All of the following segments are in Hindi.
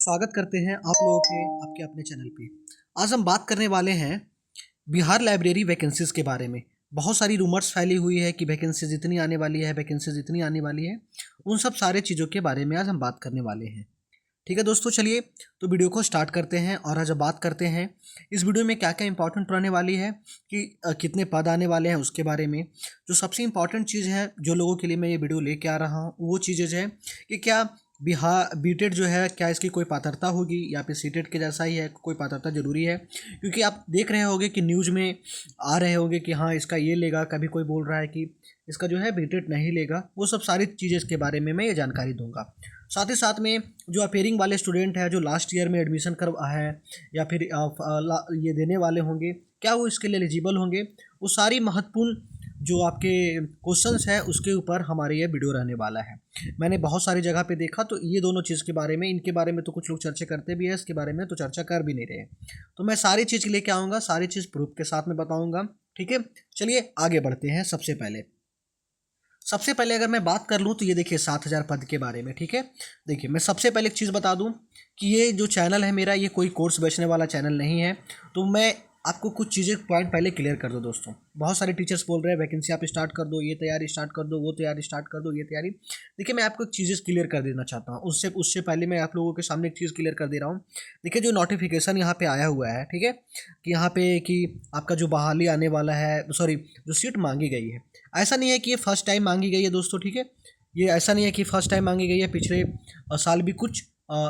स्वागत करते हैं आप लोगों के आपके अपने चैनल पे। आज हम बात करने वाले हैं बिहार लाइब्रेरी वैकेंसीज़ के बारे में। बहुत सारी रूमर्स फैली हुई है कि वैकेंसीज इतनी आने वाली है, वैकेंसीज इतनी आने वाली है। उन सब सारे चीज़ों के बारे में आज हम बात करने वाले हैं। ठीक है दोस्तों, चलिए तो वीडियो को स्टार्ट करते हैं और आज बात करते हैं इस वीडियो में क्या क्या इंपॉर्टेंट रहने वाली है कि कितने पद आने वाले हैं उसके बारे में। जो सबसे इम्पॉर्टेंट चीज़ है जो लोगों के लिए मैं ये वीडियो लेके आ रहा हूँ वो चीज़ें है कि क्या बिहार बीटेड जो है क्या इसकी कोई पात्रता होगी या फिर सीटेट के जैसा ही है, कोई पात्रता ज़रूरी है। क्योंकि आप देख रहे होंगे कि न्यूज़ में आ रहे होंगे कि हाँ इसका ये लेगा, कभी कोई बोल रहा है कि इसका जो है बीटेड नहीं लेगा। वो सब सारी चीज़ें इसके बारे में मैं ये जानकारी दूंगा। साथ ही साथ में जो अपेयरिंग वाले स्टूडेंट है जो लास्ट ईयर में एडमिशन कर है या फिर ये देने वाले होंगे, क्या वो इसके लिए एलिजिबल होंगे, वो सारी महत्वपूर्ण जो आपके क्वेश्चंस है उसके ऊपर हमारे ये वीडियो रहने वाला है। मैंने बहुत सारी जगह पे देखा तो ये दोनों चीज़ के बारे में, इनके बारे में तो कुछ लोग चर्चा करते भी है, इसके बारे में तो चर्चा कर भी नहीं रहे। तो मैं सारी चीज़ लेके आऊँगा, सारी चीज़ प्रूफ के साथ में बताऊँगा। ठीक है, चलिए आगे बढ़ते हैं। सबसे पहले अगर मैं बात कर लूँ तो ये देखिए 7,000 पद के बारे में। ठीक है, देखिए मैं सबसे पहले एक चीज़ बता दूँ कि ये जो चैनल है मेरा, ये कोई कोर्स बेचने वाला चैनल नहीं है। तो मैं आपको कुछ चीज़ें पॉइंट पहले क्लियर कर दो दोस्तों। बहुत सारे टीचर्स बोल रहे हैं वैकेंसी आप स्टार्ट कर दो, ये तैयारी स्टार्ट कर दो, वो तैयारी स्टार्ट कर दो, ये तैयारी। देखिए मैं आपको एक चीज़ें क्लियर कर देना चाहता हूँ। उससे उससे पहले मैं आप लोगों के सामने एक चीज़ क्लियर कर दे रहा हूँ। देखिए जो नोटिफिकेशन यहाँ पे आया हुआ है, ठीक है, कि यहाँ पे कि आपका जो बहाली आने वाला है, सॉरी जो सीट मांगी गई है, ऐसा नहीं है कि ये फर्स्ट टाइम मांगी गई है दोस्तों। ठीक है, ये ऐसा नहीं है कि फर्स्ट टाइम मांगी गई है। पिछले साल भी कुछ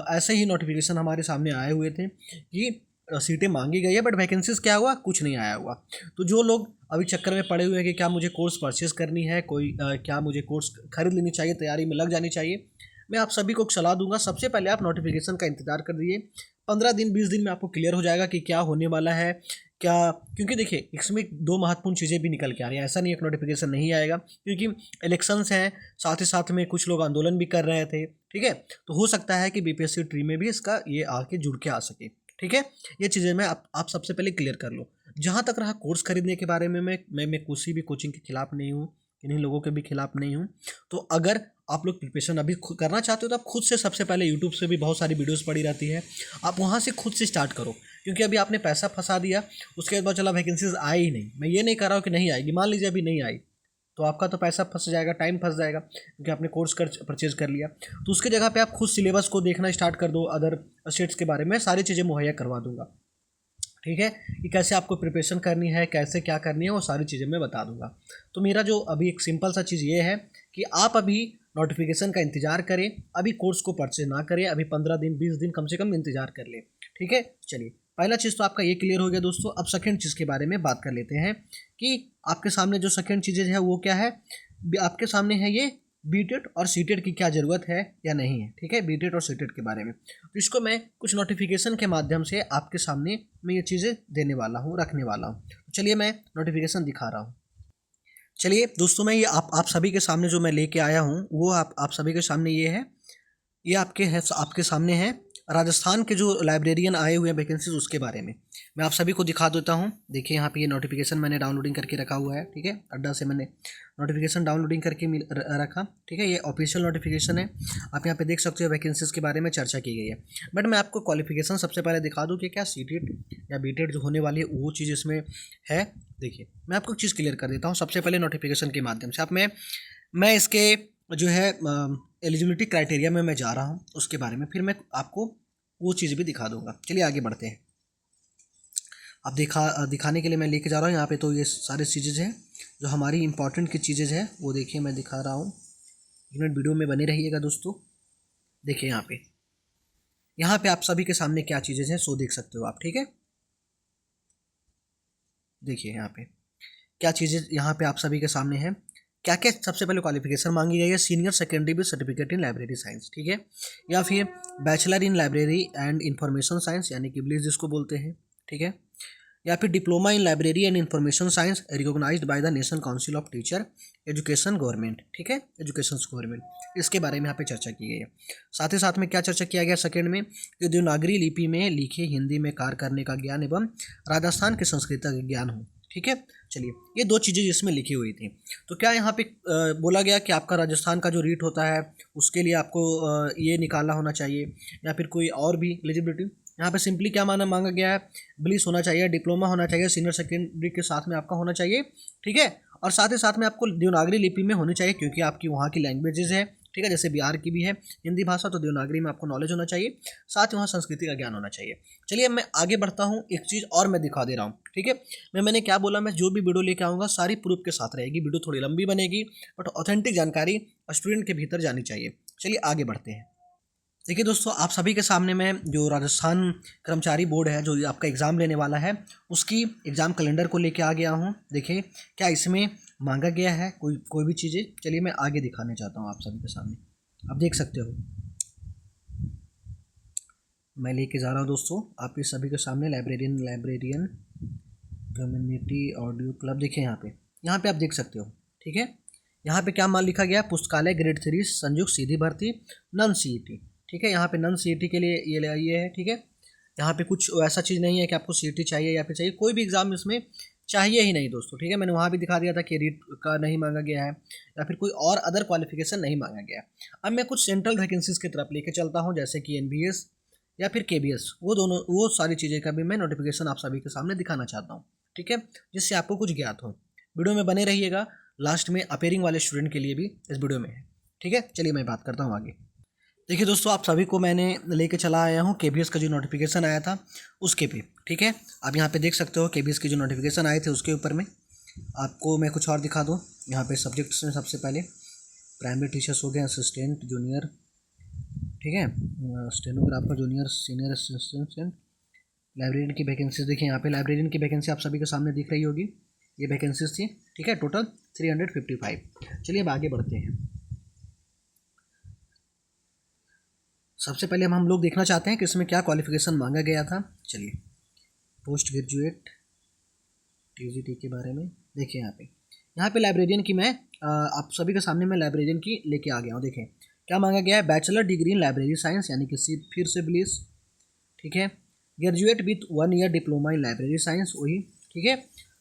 ऐसे ही नोटिफिकेशन हमारे सामने आए हुए थे कि सीटें मांगी गई है बट वैकेंसीज क्या हुआ, कुछ नहीं आया हुआ। तो जो लोग अभी चक्कर में पड़े हुए हैं कि क्या मुझे कोर्स परचेज करनी है, क्या मुझे कोर्स खरीद लेनी चाहिए, तैयारी में लग जानी चाहिए, मैं आप सभी को सलाह दूंगा सबसे पहले आप नोटिफिकेशन का इंतजार कर दीजिए। 15 दिन 20 दिन में आपको क्लियर हो जाएगा कि क्या होने वाला है क्या। क्योंकि देखिए इसमें दो महत्वपूर्ण चीज़ें भी निकल के आ रही हैं। ऐसा नहीं एक नोटिफिकेशन नहीं आएगा, क्योंकि इलेक्शंस हैं, साथ ही साथ में कुछ लोग आंदोलन भी कर रहे थे। ठीक है, तो हो सकता है कि बीपीएससी ट्री में भी इसका ये आके जुड़ के आ सके। ठीक है, ये चीज़ें मैं आप सबसे पहले क्लियर कर लो। जहाँ तक रहा कोर्स खरीदने के बारे में, मैं किसी भी कोचिंग के खिलाफ नहीं हूँ, इन्हीं लोगों के भी खिलाफ नहीं हूँ। तो अगर आप लोग प्रिपरेशन अभी खुद करना चाहते हो तो आप खुद से सबसे पहले यूट्यूब से भी बहुत सारी वीडियोस पड़ी रहती है, आप वहाँ से खुद से स्टार्ट करो। क्योंकि अभी आपने पैसा फंसा दिया, उसके बाद चला वैकेंसीज आई ही नहीं। मैं ये नहीं कह रहा हूँ कि नहीं आएगी, मान लीजिए अभी नहीं आई तो आपका तो पैसा फंस जाएगा, टाइम फंस जाएगा, क्योंकि आपने कोर्स परचेज कर लिया। तो उसकी जगह पे आप खुद सिलेबस को देखना स्टार्ट कर दो, अदर स्टेट्स के बारे में सारी चीज़ें मुहैया करवा दूंगा। ठीक है, कि कैसे आपको प्रिपरेशन करनी है, कैसे क्या करनी है, वो सारी चीज़ें मैं बता दूंगा। तो मेरा जो अभी एक सिंपल सा चीज़ ये है कि आप अभी नोटिफिकेशन का इंतजार करें, अभी कोर्स को परचेज ना करें, अभी 15 दिन 20 दिन कम से कम इंतजार कर लें। ठीक है, चलिए पहला चीज़ तो आपका ये क्लियर हो गया दोस्तों। अब सेकेंड चीज़ के बारे में बात कर लेते हैं कि आपके सामने जो सेकेंड चीज़ें है वो क्या है। आपके सामने है ये बीटेड और सीटेड की क्या ज़रूरत है या नहीं है। ठीक है, बीटेड और सीटेड के बारे में तो इसको मैं कुछ नोटिफिकेशन के माध्यम से आपके सामने मैं ये चीज़ें देने वाला हूँ, रखने वाला हूँ। चलिए मैं नोटिफिकेशन दिखा रहा हूँ। चलिए दोस्तों, मैं ये आप सभी के सामने जो मैं लेके आया हूँ वो आप सभी के सामने ये है। ये आपके सामने है राजस्थान के जो लाइब्रेरियन आए हुए हैं वैकेंसीज उसके बारे में मैं आप सभी को दिखा देता हूँ। देखिए यहाँ पे ये नोटिफिकेशन मैंने डाउनलोडिंग करके रखा हुआ है। ठीक है, अड्डा से मैंने नोटिफिकेशन डाउनलोडिंग करके रखा। ठीक है, ये ऑफिशियल नोटिफिकेशन है, आप यहाँ पे देख सकते हो वैकेंसीज के बारे में चर्चा की गई है। बट मैं आपको क्वालिफिकेशन सबसे पहले दिखा दूँ कि क्या सीटेड या बीटेड जो होने वाली है वो चीज़ इसमें है। देखिए मैं आपको एक चीज़ क्लियर कर देता हूँ सबसे पहले नोटिफिकेशन के माध्यम से। आप मैं इसके जो है एलिजिबिलिटी क्राइटेरिया में मैं जा रहा हूँ उसके बारे में, फिर मैं आपको वो चीज़ भी दिखा दूंगा। चलिए आगे बढ़ते हैं। अब दिखाने के लिए मैं लेके जा रहा हूँ यहाँ पे, तो ये सारी चीज़ें हैं जो हमारी इंपॉर्टेंट की चीज़ें हैं वो देखिए मैं दिखा रहा हूँ। एक मिनट वीडियो में बने रहिएगा दोस्तों। देखिए यहाँ पे आप सभी के सामने क्या चीज़ें हैं सो देख सकते हो आप। ठीक है, देखिए यहाँ पे क्या चीज़ें यहाँ पे आप सभी के सामने हैं। क्या क्या सबसे पहले क्वालिफिकेशन मांगी गई है, senior secondary with certificate in library science. ठीक है, या फिर bachelor in library and information science यानी कि ब्लिस जिसको बोलते हैं। ठीक है, या फिर diploma in library and information science recognised by the National Council of Teacher Education government. ठीक है, एजुकेशन गवर्नमेंट, इसके बारे में यहाँ पे चर्चा की गई है। साथ ही साथ में क्या चर्चा किया गया सेकेंड में कि देवनागरी लिपि में लिखे हिंदी में कार्य करने का ज्ञान एवं राजस्थान की संस्कृति का ज्ञान हो। ठीक है। चलिए, ये 2 चीज़ें जिसमें लिखी हुई थी। तो क्या यहाँ पे बोला गया कि आपका राजस्थान का जो रीट होता है उसके लिए आपको ये निकालना होना चाहिए या फिर कोई और भी एलिजिबिलिटी। यहाँ पे सिंपली क्या मांगा गया है, ब्लिस होना चाहिए, डिप्लोमा होना चाहिए, सीनियर सेकेंडरी के साथ में आपका होना चाहिए, ठीक है। और साथ ही साथ में आपको देवनागरी लिपि में होनी चाहिए क्योंकि आपकी वहाँ की लैंग्वेजेज है, ठीक है। जैसे बिहार की भी है हिंदी भाषा, तो देवनागरी में आपको नॉलेज होना चाहिए, साथ ही वहाँ संस्कृति का ज्ञान होना चाहिए। चलिए, अब मैं आगे बढ़ता हूँ, एक चीज़ और मैं दिखा दे रहा हूँ, ठीक है। मैंने क्या बोला, मैं जो भी वीडियो लेके आऊँगा सारी प्रूफ के साथ रहेगी। वीडियो थोड़ी लंबी बनेगी बट ऑथेंटिक जानकारी स्टूडेंट के भीतर जानी चाहिए। चलिए आगे बढ़ते हैं। देखिए दोस्तों, आप सभी के सामने मैं जो राजस्थान कर्मचारी बोर्ड है जो आपका एग्ज़ाम लेने वाला है उसकी एग्ज़ाम कैलेंडर को लेके आ गया हूँ। देखिए क्या इसमें मांगा गया है कोई भी चीज़ें। चलिए मैं आगे दिखाने चाहता हूँ आप सभी के सामने, आप देख सकते हो मैं लेके जा रहा हूँ दोस्तों आपके सभी के सामने लाइब्रेरियन कम्युनिटी ऑडियो क्लब। देखिए यहाँ पे आप देख सकते हो, ठीक है। यहाँ पे क्या मान लिखा गया, पुस्तकालय ग्रेड 3 संयुक्त सीधी भर्ती नॉन सीईटी, ठीक है। यहाँ पे नॉन सीईटी के लिए ये है, ठीक है। यहाँ पे कुछ ऐसा चीज़ नहीं है कि आपको सीईटी चाहिए या फिर चाहिए, कोई भी एग्ज़ाम इसमें चाहिए ही नहीं दोस्तों, ठीक है। मैंने वहाँ भी दिखा दिया था कि रीट का नहीं मांगा गया है या फिर कोई और अदर क्वालिफिकेशन नहीं मांगा गया। अब मैं कुछ सेंट्रल वैकेंसीज की तरफ लेके चलता हूँ, जैसे कि एनबीएस या फिर केबीएस, वो सारी चीज़ें का भी मैं नोटिफिकेशन आप सभी के सामने दिखाना चाहता हूँ, ठीक है, जिससे आपको कुछ ज्ञात हो। वीडियो में बने रहिएगा, लास्ट में अपेयरिंग वाले स्टूडेंट के लिए भी इस वीडियो में है, ठीक है। चलिए मैं बात करता हूँ आगे। देखिए दोस्तों, आप सभी को मैंने लेके चला आया हूँ केबीएस का जो नोटिफिकेशन आया था उसके पे, ठीक है। आप यहाँ पे देख सकते हो केबीएस के जो नोटिफिकेशन आए थे उसके ऊपर में आपको मैं कुछ और दिखा दूँ। यहाँ पे सब्जेक्ट्स में सबसे पहले प्राइमरी टीचर्स हो गए, असिस्टेंट जूनियर, ठीक है, stenographer junior senior assistant. Librarian की वैकेंसीज देखिए, यहाँ पे लाइब्रेरियन की वैकेंसी आप सभी के सामने दिख रही होगी, ये वैकेंसीज थी, ठीक है, टोटल 355। चलिए अब आगे बढ़ते हैं। सबसे पहले हम लोग देखना चाहते हैं कि इसमें क्या क्वालिफिकेशन मांगा गया था। चलिए, पोस्ट ग्रेजुएट टीजीटी के बारे में देखिए। यहाँ पे लाइब्रेरियन की मैं आप सभी के सामने मैं लाइब्रेरियन की लेके आ गया हूँ। देखें क्या मांगा गया है, bachelor degree in library science यानी कि फिर से ब्लिस, ठीक है। Graduate with 1 year diploma in library science, वही, ठीक है।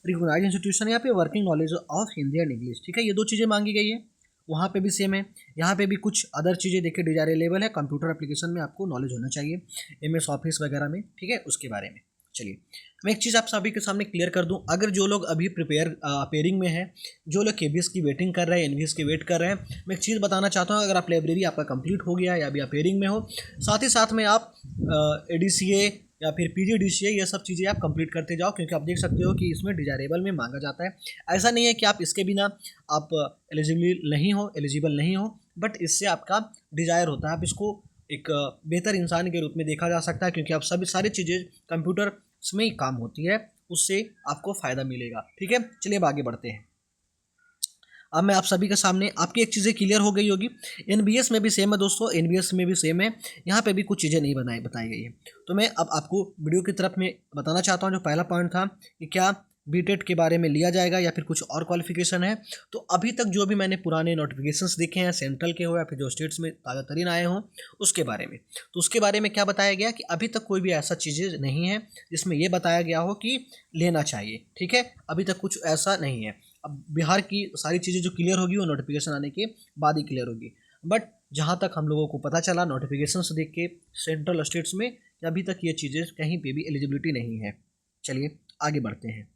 रिकॉग्नाइज्ड इंस्टीट्यूशन, यहाँ पे working knowledge of Hindi and English, ठीक है। ये 2 चीज़ें मांगी गई है, वहाँ पे भी सेम है। यहाँ पे भी कुछ अदर चीज़ें देखिए डिजायरेबल है, कंप्यूटर एप्लीकेशन में आपको नॉलेज होना चाहिए, एमएस ऑफिस वगैरह में, ठीक है, उसके बारे में। चलिए मैं एक चीज़ आप सभी के सामने क्लियर कर दूं, अगर जो लोग अभी अपेयरिंग में हैं, जो लोग केबीएस की वेटिंग कर रहे हैं, एनवीएस की वेट कर रहे हैं, मैं एक चीज़ बताना चाहता हूं, अगर आप लाइब्रेरी आपका कंप्लीट हो गया या अभी अपेयरिंग में हो, साथ ही साथ में आप एडीसीए या फिर पीजीडीसीए ये सब चीज़ें आप कंप्लीट करते जाओ, क्योंकि आप देख सकते हो कि इसमें डिजायरेबल में मांगा जाता है। ऐसा नहीं है कि आप इसके बिना आप एलिजिबल नहीं हो, बट इससे आपका डिजायर होता है, आप इसको एक बेहतर इंसान के रूप में देखा जा सकता है, क्योंकि आप सभी सारी चीज़ें कंप्यूटर में ही काम होती है, उससे आपको फ़ायदा मिलेगा, ठीक है। चलिए अब आगे बढ़ते हैं। अब मैं आप सभी के सामने आपकी एक चीज़ें क्लियर हो गई होगी, एनबीएस में भी सेम है दोस्तों, एनबीएस में भी सेम है, यहाँ पे भी कुछ चीज़ें नहीं बताई गई है। तो मैं अब आपको वीडियो की तरफ में बताना चाहता हूँ। जो पहला पॉइंट था कि क्या बीटेट के बारे में लिया जाएगा या फिर कुछ और क्वालिफिकेशन है, तो अभी तक जो भी मैंने पुराने नोटिफिकेशंस देखे हैं, सेंट्रल के हो या फिर जो स्टेट्स में ताज़ा तरीन आए हों, उसके बारे में, तो उसके बारे में क्या बताया गया कि अभी तक कोई भी ऐसा चीज़ें नहीं है जिसमें ये बताया गया हो कि लेना चाहिए, ठीक है। अभी तक कुछ ऐसा नहीं है। अब बिहार की सारी चीज़ें जो क्लियर होगी वो नोटिफिकेशन आने के बाद ही क्लियर होगी, बट जहाँ तक हम लोगों को पता चला नोटिफिकेशंस देख के सेंट्रल स्टेट्स में, अभी तक ये चीज़ें कहीं पे भी एलिजिबिलिटी नहीं है। चलिए आगे बढ़ते हैं।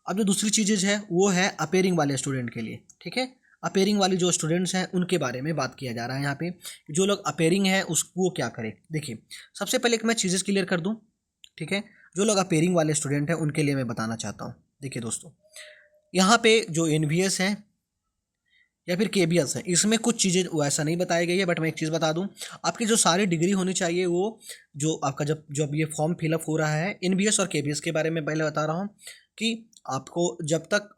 अब जो दूसरी चीज़ है वो है अपेयरिंग वाले स्टूडेंट के लिए, ठीक है। अपेयरिंग वाले जो स्टूडेंट्स हैं उनके बारे में बात किया जा रहा है यहाँ पे, जो लोग अपेयरिंग है उसको क्या करें। देखिए सबसे पहले एक मैं चीज़ें क्लियर कर दूँ, ठीक है। जो लोग अपेयरिंग वाले स्टूडेंट हैं उनके लिए मैं बताना चाहता हूँ। देखिए दोस्तों, यहाँ पे जो एनवीएस है या फिर केबीएस है, इसमें कुछ चीज़ें वैसा नहीं बताई गई है, बट मैं एक चीज़ बता दूं, आपकी जो सारी डिग्री होनी चाहिए वो जो आपका जब ये फॉर्म फिलअप हो रहा है, एनवीएस और केबीएस के बारे में पहले बता रहा हूँ कि आपको जब तक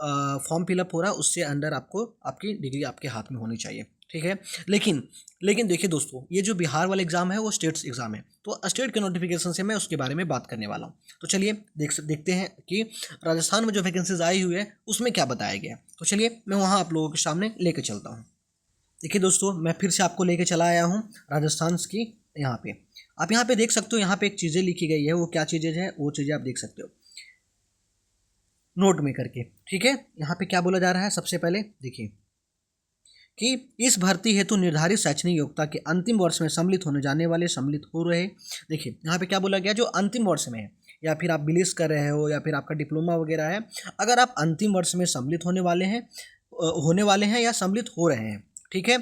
फॉर्म फिलअप हो रहा है उससे अंडर आपको आपकी डिग्री आपके हाथ में होनी चाहिए, ठीक है। लेकिन देखिए दोस्तों, ये जो बिहार वाला एग्ज़ाम है वो स्टेट्स एग्ज़ाम है, तो स्टेट के नोटिफिकेशन से मैं उसके बारे में बात करने वाला हूँ। तो चलिए देखते हैं कि राजस्थान में जो वैकेंसीज आई हुई है उसमें क्या बताया गया। तो चलिए मैं वहाँ आप लोगों के सामने लेके चलता हूँ। देखिए दोस्तों, मैं फिर से आपको लेके चला आया हूँ राजस्थान की। यहाँ पे आप यहाँ पे देख सकते हो, यहाँ पे एक चीज़ें लिखी गई है, वो क्या चीज़ें हैं वो चीज़ें आप देख सकते हो। नोट में करके। ठीक है, यहाँ पे क्या बोला जा रहा है, सबसे पहले देखिए कि इस भर्ती हेतु निर्धारित शैक्षणिक योग्यता के अंतिम वर्ष में सम्मिलित होने जाने वाले सम्मिलित हो रहे। देखिए यहाँ पे क्या बोला गया, जो अंतिम वर्ष में है या फिर आप बिलीस कर रहे हो या फिर आपका डिप्लोमा वगैरह है, अगर आप अंतिम वर्ष में सम्मिलित होने वाले हैं या सम्मिलित हो रहे हैं, ठीक है,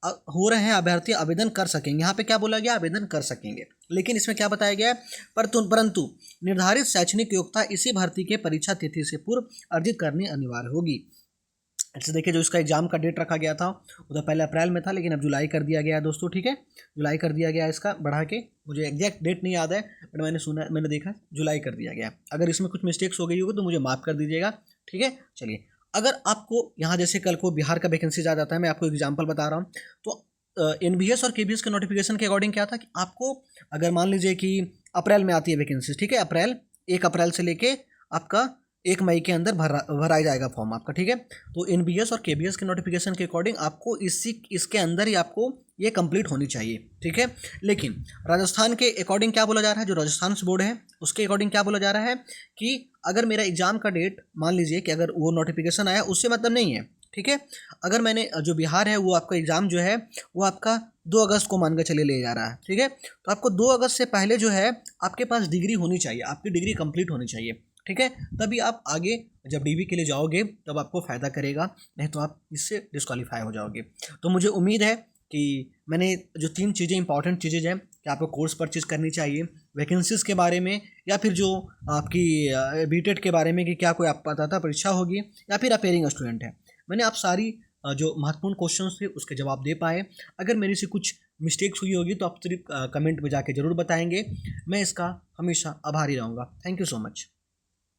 हो रहे हैं, अभ्यर्थी आवेदन कर सकेंगे। यहाँ पे क्या बोला गया, आवेदन कर सकेंगे, लेकिन इसमें क्या बताया गया है, परंतु निर्धारित शैक्षणिक योग्यता इसी भर्ती के परीक्षा तिथि से पूर्व अर्जित करनी अनिवार्य होगी। ऐसे देखिए, जो इसका एग्जाम का डेट रखा गया था वो तो पहले अप्रैल में था, लेकिन अब जुलाई कर दिया गया है दोस्तों। ठीक है, जुलाई कर दिया गया है इसका बढ़ा के, मुझे एग्जैक्ट डेट नहीं याद है, बट मैंने देखा जुलाई कर दिया गया है। अगर इसमें कुछ मिस्टेक्स हो गई होगी तो मुझे माफ़ कर दीजिएगा। ठीक है, चलिए, अगर आपको यहाँ जैसे कल को बिहार का वैकेंसी आ जाता है, मैं आपको एग्जाम्पल बता रहा हूँ, तो NBS और KBS के नोटिफिकेशन के अकॉर्डिंग क्या था कि आपको अगर मान लीजिए कि अप्रैल में आती है वैकेंसी, ठीक है, 1 अप्रैल से लेके आपका 1 मई के अंदर भराया जाएगा फॉर्म आपका। ठीक है, तो NBS और KBS के नोटिफिकेशन के अकॉर्डिंग आपको इसके अंदर ही आपको ये कंप्लीट होनी चाहिए। ठीक है, लेकिन राजस्थान के अकॉर्डिंग क्या बोला जा रहा है, जो राजस्थान बोर्ड है उसके अकॉर्डिंग क्या बोला जा रहा है कि अगर मेरा एग्जाम का डेट मान लीजिए कि अगर वो नोटिफिकेशन आया, उससे मतलब नहीं है। ठीक है, अगर मैंने जो बिहार है वो आपका एग्ज़ाम जो है वो आपका 2 अगस्त को मान के चले ले जा रहा है। ठीक है, तो आपको 2 अगस्त से पहले जो है आपके पास डिग्री होनी चाहिए, आपकी डिग्री कंप्लीट होनी चाहिए। ठीक है, तभी आप आगे जब DV के लिए जाओगे तब आपको फ़ायदा करेगा, नहीं तो आप इससे डिस्क्वालीफाई हो जाओगे। तो मुझे उम्मीद है कि मैंने जो 3 चीज़ें इंपॉर्टेंट चीज़ें हैं कि आपको कोर्स परचेज़ करनी चाहिए, वैकेंसीज़ के बारे में, या फिर जो आपकी BTET के बारे में कि क्या कोई आप पता था परीक्षा होगी, या फिर अपेयरिंग स्टूडेंट है, मैंने आप सारी जो महत्वपूर्ण क्वेश्चंस थे उसके जवाब दे पाए। अगर मेरी से कुछ मिस्टेक्स हुई होगी तो आप सिर्फ कमेंट में जाके ज़रूर बताएंगे, मैं इसका हमेशा आभारी रहूँगा। Thank you so much.